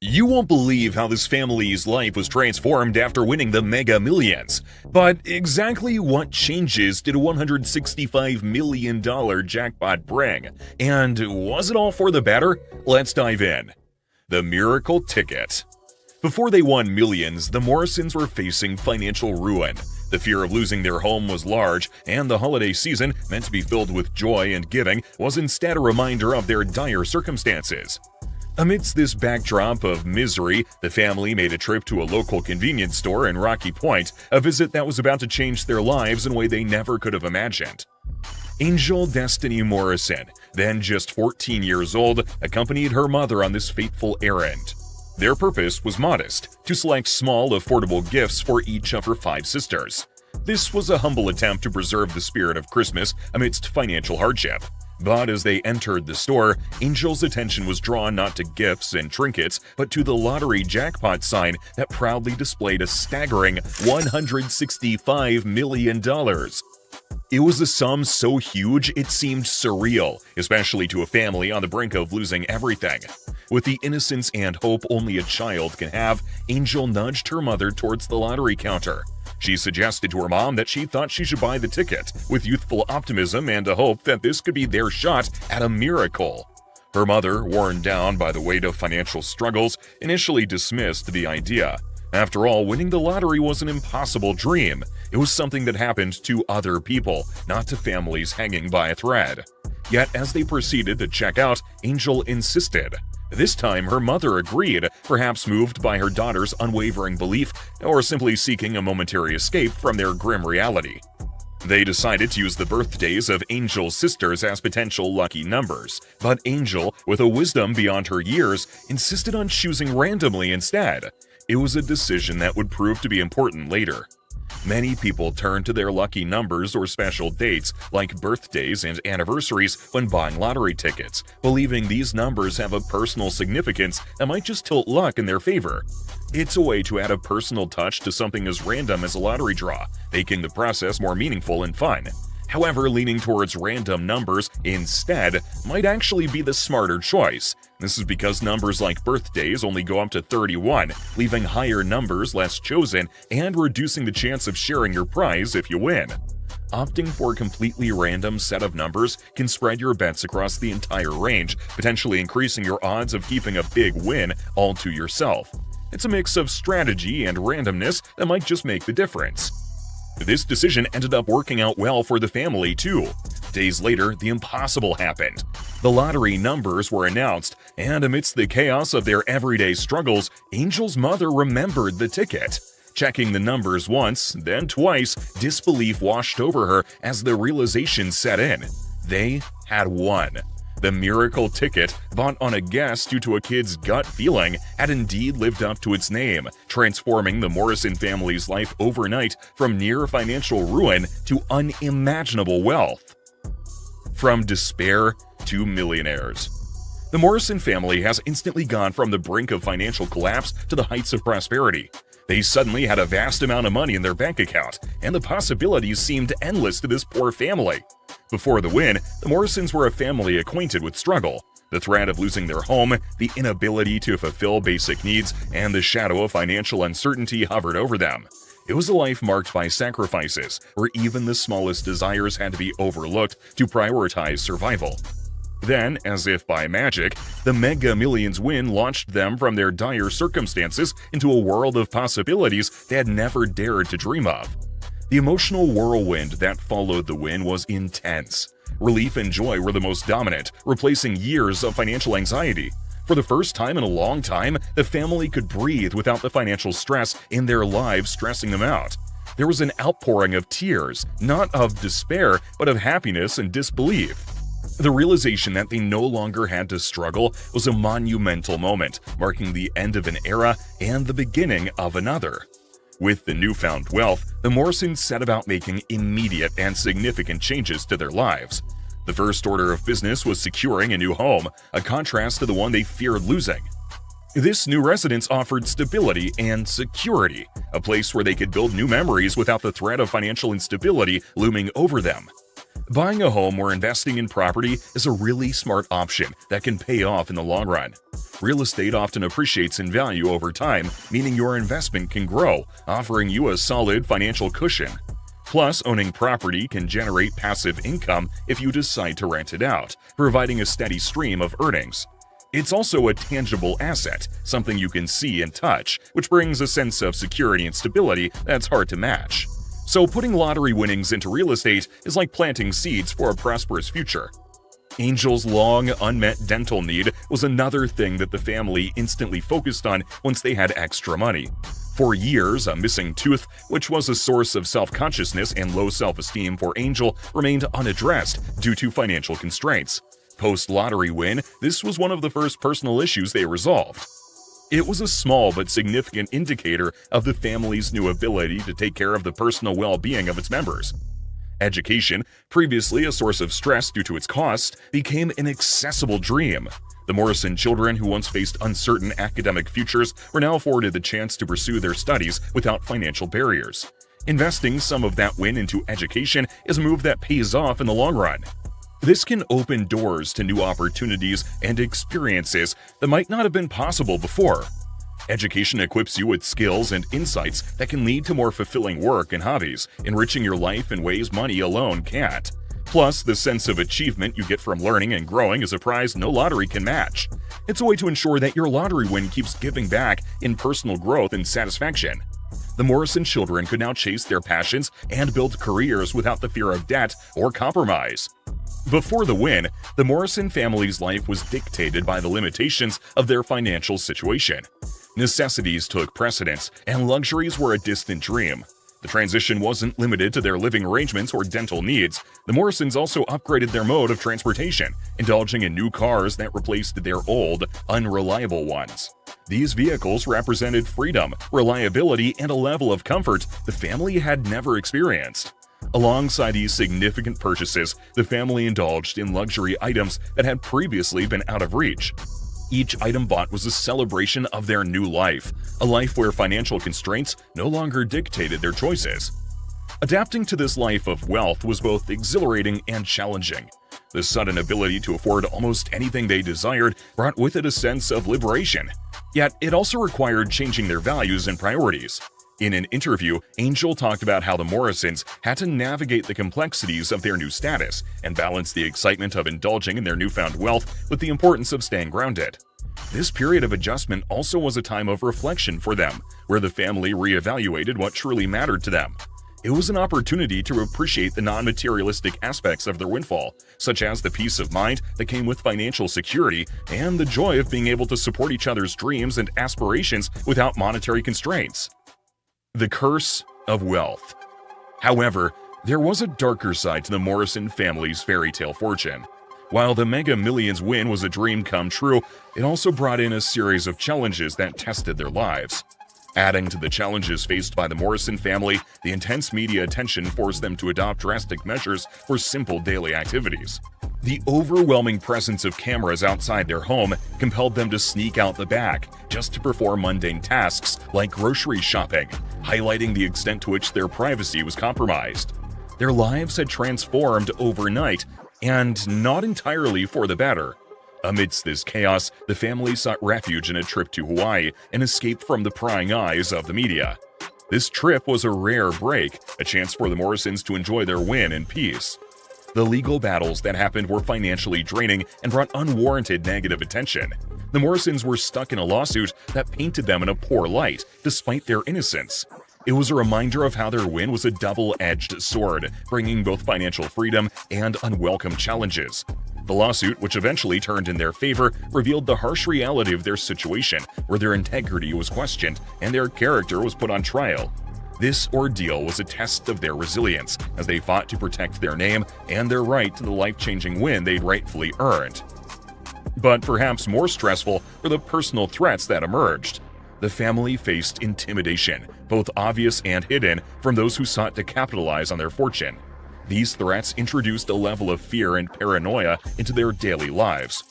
You won't believe how this family's life was transformed after winning the Mega Millions. But exactly what changes did a $165 million jackpot bring? And was it all for the better? Let's dive in. The Miracle Ticket. Before they won millions, the Morrisons were facing financial ruin. The fear of losing their home was large, and the holiday season, meant to be filled with joy and giving, was instead a reminder of their dire circumstances. Amidst this backdrop of misery, the family made a trip to a local convenience store in Rocky Point, a visit that was about to change their lives in a way they never could have imagined. Angel Destiny Morrison, then just 14 years old, accompanied her mother on this fateful errand. Their purpose was modest, to select small, affordable gifts for each of her 5 sisters. This was a humble attempt to preserve the spirit of Christmas amidst financial hardship. But as they entered the store, Angel's attention was drawn not to gifts and trinkets, but to the lottery jackpot sign that proudly displayed a staggering $165 million. It was a sum so huge it seemed surreal, especially to a family on the brink of losing everything. With the innocence and hope only a child can have, Angel nudged her mother towards the lottery counter. She suggested to her mom that she thought she should buy the ticket, with youthful optimism and a hope that this could be their shot at a miracle. Her mother, worn down by the weight of financial struggles, initially dismissed the idea. After all, winning the lottery was an impossible dream. It was something that happened to other people, not to families hanging by a thread. Yet as they proceeded to check out, Angel insisted. This time, her mother agreed, perhaps moved by her daughter's unwavering belief or simply seeking a momentary escape from their grim reality. They decided to use the birthdays of Angel's sisters as potential lucky numbers, but Angel, with a wisdom beyond her years, insisted on choosing randomly instead. It was a decision that would prove to be important later. Many people turn to their lucky numbers or special dates, like birthdays and anniversaries, when buying lottery tickets, believing these numbers have a personal significance that might just tilt luck in their favor. It's a way to add a personal touch to something as random as a lottery draw, making the process more meaningful and fun. However, leaning towards random numbers instead might actually be the smarter choice. This is because numbers like birthdays only go up to 31, leaving higher numbers less chosen and reducing the chance of sharing your prize if you win. Opting for a completely random set of numbers can spread your bets across the entire range, potentially increasing your odds of keeping a big win all to yourself. It's a mix of strategy and randomness that might just make the difference. This decision ended up working out well for the family, too. Days later, the impossible happened. The lottery numbers were announced, and amidst the chaos of their everyday struggles, Angel's mother remembered the ticket. Checking the numbers once, then twice, disbelief washed over her as the realization set in. They had won. The miracle ticket, bought on a guess due to a kid's gut feeling, had indeed lived up to its name, transforming the Morrison family's life overnight from near financial ruin to unimaginable wealth. From despair to millionaires. The Morrison family has instantly gone from the brink of financial collapse to the heights of prosperity. They suddenly had a vast amount of money in their bank account, and the possibilities seemed endless to this poor family. Before the win, the Morrisons were a family acquainted with struggle. The threat of losing their home, the inability to fulfill basic needs, and the shadow of financial uncertainty hovered over them. It was a life marked by sacrifices, where even the smallest desires had to be overlooked to prioritize survival. Then, as if by magic, the Mega Millions win launched them from their dire circumstances into a world of possibilities they had never dared to dream of. The emotional whirlwind that followed the win was intense. Relief and joy were the most dominant, replacing years of financial anxiety. For the first time in a long time, the family could breathe without the financial stress in their lives stressing them out. There was an outpouring of tears, not of despair, but of happiness and disbelief. The realization that they no longer had to struggle was a monumental moment, marking the end of an era and the beginning of another. With the newfound wealth, the Morrisons set about making immediate and significant changes to their lives. The first order of business was securing a new home, a contrast to the one they feared losing. This new residence offered stability and security, a place where they could build new memories without the threat of financial instability looming over them. Buying a home or investing in property is a really smart option that can pay off in the long run. Real estate often appreciates in value over time, meaning your investment can grow, offering you a solid financial cushion. Plus, owning property can generate passive income if you decide to rent it out, providing a steady stream of earnings. It's also a tangible asset, something you can see and touch, which brings a sense of security and stability that's hard to match. So putting lottery winnings into real estate is like planting seeds for a prosperous future. Angel's long unmet dental need was another thing that the family instantly focused on once they had extra money. For years, a missing tooth, which was a source of self-consciousness and low self-esteem for Angel, remained unaddressed due to financial constraints. Post-lottery win, this was one of the first personal issues they resolved. It was a small but significant indicator of the family's new ability to take care of the personal well-being of its members. Education, previously a source of stress due to its cost, became an accessible dream. The Morrison children, who once faced uncertain academic futures, were now afforded the chance to pursue their studies without financial barriers. Investing some of that win into education is a move that pays off in the long run. This can open doors to new opportunities and experiences that might not have been possible before. Education equips you with skills and insights that can lead to more fulfilling work and hobbies, enriching your life in ways money alone can't. Plus, the sense of achievement you get from learning and growing is a prize no lottery can match. It's a way to ensure that your lottery win keeps giving back in personal growth and satisfaction. The Morrison children could now chase their passions and build careers without the fear of debt or compromise. Before the win, the Morrison family's life was dictated by the limitations of their financial situation. Necessities took precedence, and luxuries were a distant dream. The transition wasn't limited to their living arrangements or dental needs. The Morrisons also upgraded their mode of transportation, indulging in new cars that replaced their old, unreliable ones. These vehicles represented freedom, reliability, and a level of comfort the family had never experienced. Alongside these significant purchases, the family indulged in luxury items that had previously been out of reach. Each item bought was a celebration of their new life, a life where financial constraints no longer dictated their choices. Adapting to this life of wealth was both exhilarating and challenging. The sudden ability to afford almost anything they desired brought with it a sense of liberation. Yet, it also required changing their values and priorities. In an interview, Angel talked about how the Morrisons had to navigate the complexities of their new status and balance the excitement of indulging in their newfound wealth with the importance of staying grounded. This period of adjustment also was a time of reflection for them, where the family reevaluated what truly mattered to them. It was an opportunity to appreciate the non-materialistic aspects of their windfall, such as the peace of mind that came with financial security and the joy of being able to support each other's dreams and aspirations without monetary constraints. The curse of wealth. However, there was a darker side to the Morrison family's fairy tale fortune. While the Mega Millions win was a dream come true, it also brought in a series of challenges that tested their lives. Adding to the challenges faced by the Morrison family, the intense media attention forced them to adopt drastic measures for simple daily activities. The overwhelming presence of cameras outside their home compelled them to sneak out the back just to perform mundane tasks like grocery shopping, highlighting the extent to which their privacy was compromised. Their lives had transformed overnight, and not entirely for the better. Amidst this chaos, the family sought refuge in a trip to Hawaii and escaped from the prying eyes of the media. This trip was a rare break, a chance for the Morrisons to enjoy their win in peace. The legal battles that happened were financially draining and brought unwarranted negative attention. The Morrisons were stuck in a lawsuit that painted them in a poor light, despite their innocence. It was a reminder of how their win was a double-edged sword, bringing both financial freedom and unwelcome challenges. The lawsuit, which eventually turned in their favor, revealed the harsh reality of their situation, where their integrity was questioned and their character was put on trial. This ordeal was a test of their resilience, as they fought to protect their name and their right to the life-changing win they'd rightfully earned. But perhaps more stressful were the personal threats that emerged. The family faced intimidation, both obvious and hidden, from those who sought to capitalize on their fortune. These threats introduced a level of fear and paranoia into their daily lives.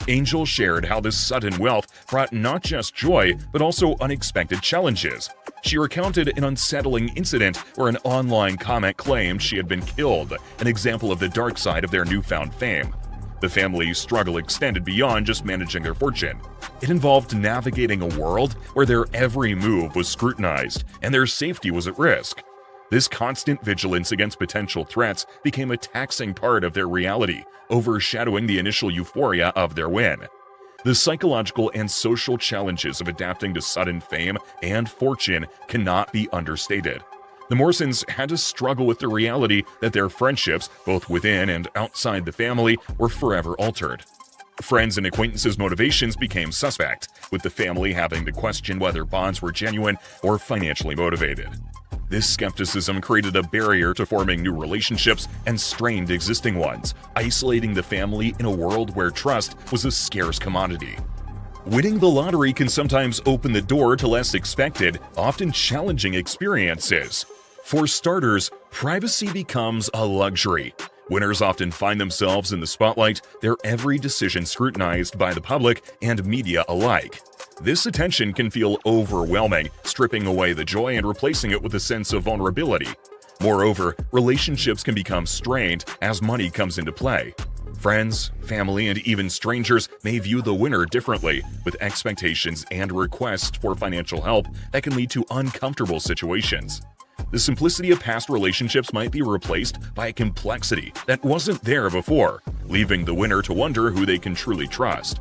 Angel shared how this sudden wealth brought not just joy, but also unexpected challenges. She recounted an unsettling incident where an online comment claimed she had been killed, an example of the dark side of their newfound fame. The family's struggle extended beyond just managing their fortune. It involved navigating a world where their every move was scrutinized and their safety was at risk. This constant vigilance against potential threats became a taxing part of their reality, overshadowing the initial euphoria of their win. The psychological and social challenges of adapting to sudden fame and fortune cannot be understated. The Morsons had to struggle with the reality that their friendships, both within and outside the family, were forever altered. Friends and acquaintances' motivations became suspect, with the family having to question whether bonds were genuine or financially motivated. This skepticism created a barrier to forming new relationships and strained existing ones, isolating the family in a world where trust was a scarce commodity. Winning the lottery can sometimes open the door to less expected, often challenging experiences. For starters, privacy becomes a luxury. Winners often find themselves in the spotlight, their every decision scrutinized by the public and media alike. This attention can feel overwhelming, stripping away the joy and replacing it with a sense of vulnerability. Moreover, relationships can become strained as money comes into play. Friends, family, and even strangers may view the winner differently, with expectations and requests for financial help that can lead to uncomfortable situations. The simplicity of past relationships might be replaced by a complexity that wasn't there before, leaving the winner to wonder who they can truly trust.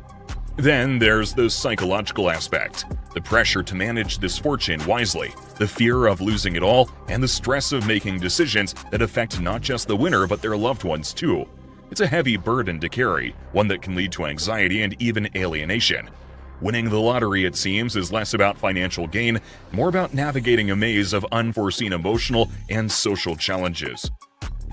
Then there's the psychological aspect, the pressure to manage this fortune wisely, the fear of losing it all, and the stress of making decisions that affect not just the winner but their loved ones too. It's a heavy burden to carry, one that can lead to anxiety and even alienation. Winning the lottery, it seems, is less about financial gain, more about navigating a maze of unforeseen emotional and social challenges.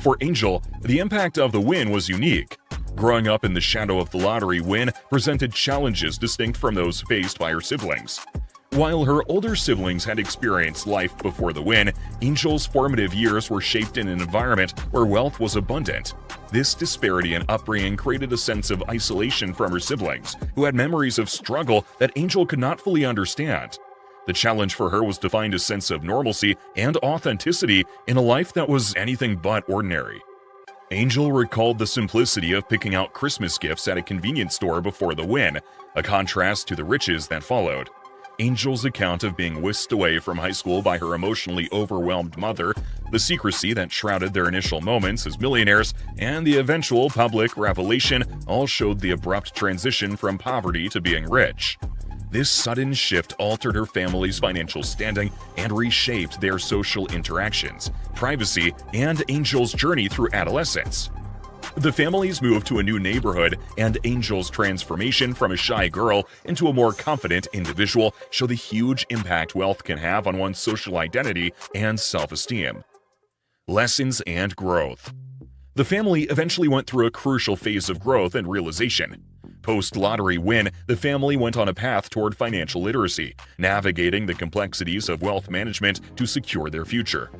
For Angel, the impact of the win was unique. Growing up in the shadow of the lottery win presented challenges distinct from those faced by her siblings. While her older siblings had experienced life before the win, Angel's formative years were shaped in an environment where wealth was abundant. This disparity in upbringing created a sense of isolation from her siblings, who had memories of struggle that Angel could not fully understand. The challenge for her was to find a sense of normalcy and authenticity in a life that was anything but ordinary. Angel recalled the simplicity of picking out Christmas gifts at a convenience store before the win, a contrast to the riches that followed. Angel's account of being whisked away from high school by her emotionally overwhelmed mother, the secrecy that shrouded their initial moments as millionaires, and the eventual public revelation all showed the abrupt transition from poverty to being rich. This sudden shift altered her family's financial standing and reshaped their social interactions, privacy, and Angel's journey through adolescence. The family's move to a new neighborhood and Angel's transformation from a shy girl into a more confident individual show the huge impact wealth can have on one's social identity and self-esteem. Lessons and growth. The family eventually went through a crucial phase of growth and realization. Post-lottery win, the family went on a path toward financial literacy, navigating the complexities of wealth management to secure their future.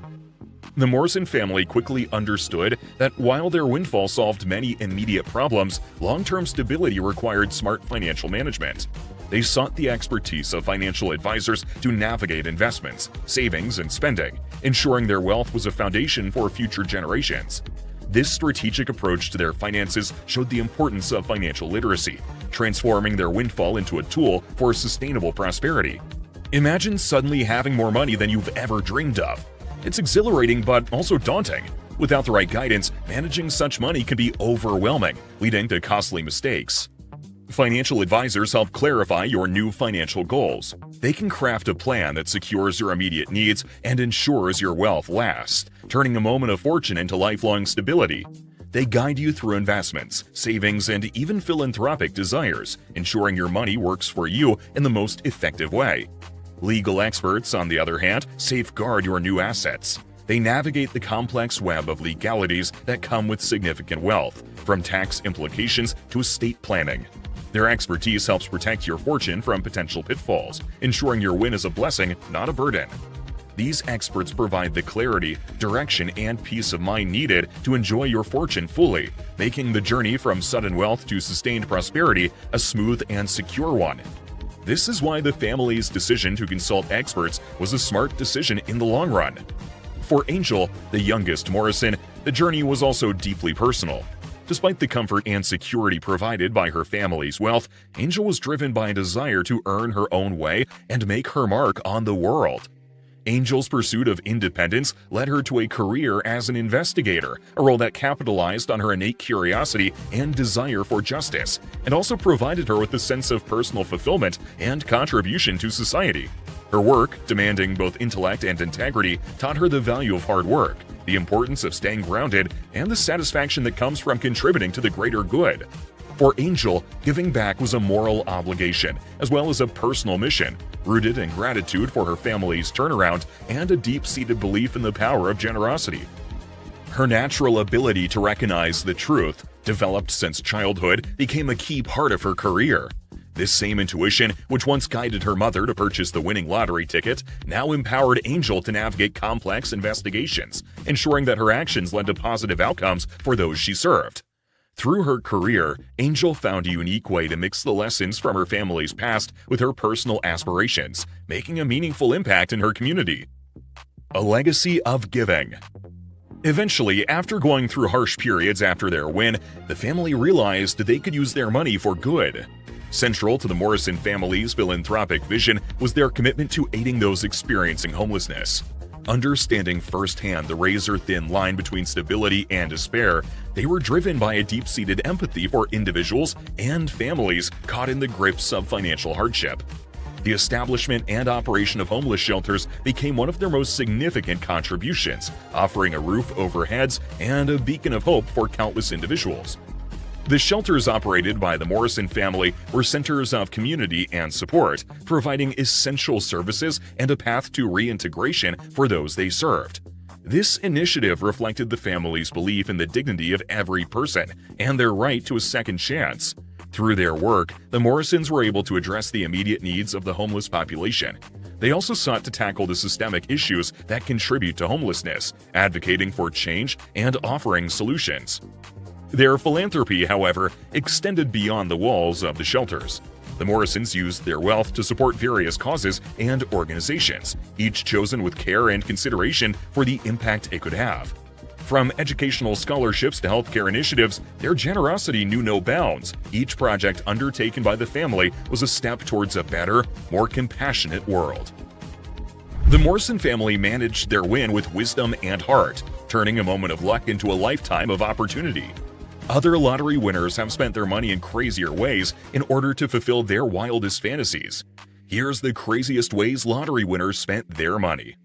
The Morrison family quickly understood that while their windfall solved many immediate problems, long-term stability required smart financial management. They sought the expertise of financial advisors to navigate investments, savings, and spending, ensuring their wealth was a foundation for future generations. This strategic approach to their finances showed the importance of financial literacy, transforming their windfall into a tool for sustainable prosperity. Imagine suddenly having more money than you've ever dreamed of. It's exhilarating but also daunting. Without the right guidance, managing such money can be overwhelming, leading to costly mistakes. Financial advisors help clarify your new financial goals. They can craft a plan that secures your immediate needs and ensures your wealth lasts, turning a moment of fortune into lifelong stability. They guide you through investments, savings, and even philanthropic desires, ensuring your money works for you in the most effective way. Legal experts, on the other hand, safeguard your new assets. They navigate the complex web of legalities that come with significant wealth, from tax implications to estate planning. Their expertise helps protect your fortune from potential pitfalls, ensuring your win is a blessing, not a burden. These experts provide the clarity, direction, and peace of mind needed to enjoy your fortune fully, making the journey from sudden wealth to sustained prosperity a smooth and secure one. This is why the family's decision to consult experts was a smart decision in the long run. For Angel, the youngest Morrison, the journey was also deeply personal. Despite the comfort and security provided by her family's wealth, Angel was driven by a desire to earn her own way and make her mark on the world. Angel's pursuit of independence led her to a career as an investigator, a role that capitalized on her innate curiosity and desire for justice, and also provided her with a sense of personal fulfillment and contribution to society. Her work, demanding both intellect and integrity, taught her the value of hard work, the importance of staying grounded, and the satisfaction that comes from contributing to the greater good. For Angel, giving back was a moral obligation, as well as a personal mission, rooted in gratitude for her family's turnaround and a deep-seated belief in the power of generosity. Her natural ability to recognize the truth, developed since childhood, became a key part of her career. This same intuition, which once guided her mother to purchase the winning lottery ticket, now empowered Angel to navigate complex investigations, ensuring that her actions led to positive outcomes for those she served. Through her career, Angel found a unique way to mix the lessons from her family's past with her personal aspirations, making a meaningful impact in her community. A legacy of giving. Eventually, after going through harsh periods after their win, the family realized they could use their money for good. Central to the Morrison family's philanthropic vision was their commitment to aiding those experiencing homelessness. Understanding firsthand the razor-thin line between stability and despair, they were driven by a deep-seated empathy for individuals and families caught in the grips of financial hardship. The establishment and operation of homeless shelters became one of their most significant contributions, offering a roof over heads and a beacon of hope for countless individuals. The shelters operated by the Morrison family were centers of community and support, providing essential services and a path to reintegration for those they served. This initiative reflected the family's belief in the dignity of every person and their right to a second chance. Through their work, the Morrisons were able to address the immediate needs of the homeless population. They also sought to tackle the systemic issues that contribute to homelessness, advocating for change and offering solutions. Their philanthropy, however, extended beyond the walls of the shelters. The Morrisons used their wealth to support various causes and organizations, each chosen with care and consideration for the impact it could have. From educational scholarships to healthcare initiatives, their generosity knew no bounds. Each project undertaken by the family was a step towards a better, more compassionate world. The Morrison family managed their win with wisdom and heart, turning a moment of luck into a lifetime of opportunity. Other lottery winners have spent their money in crazier ways in order to fulfill their wildest fantasies. Here's the craziest ways lottery winners spent their money.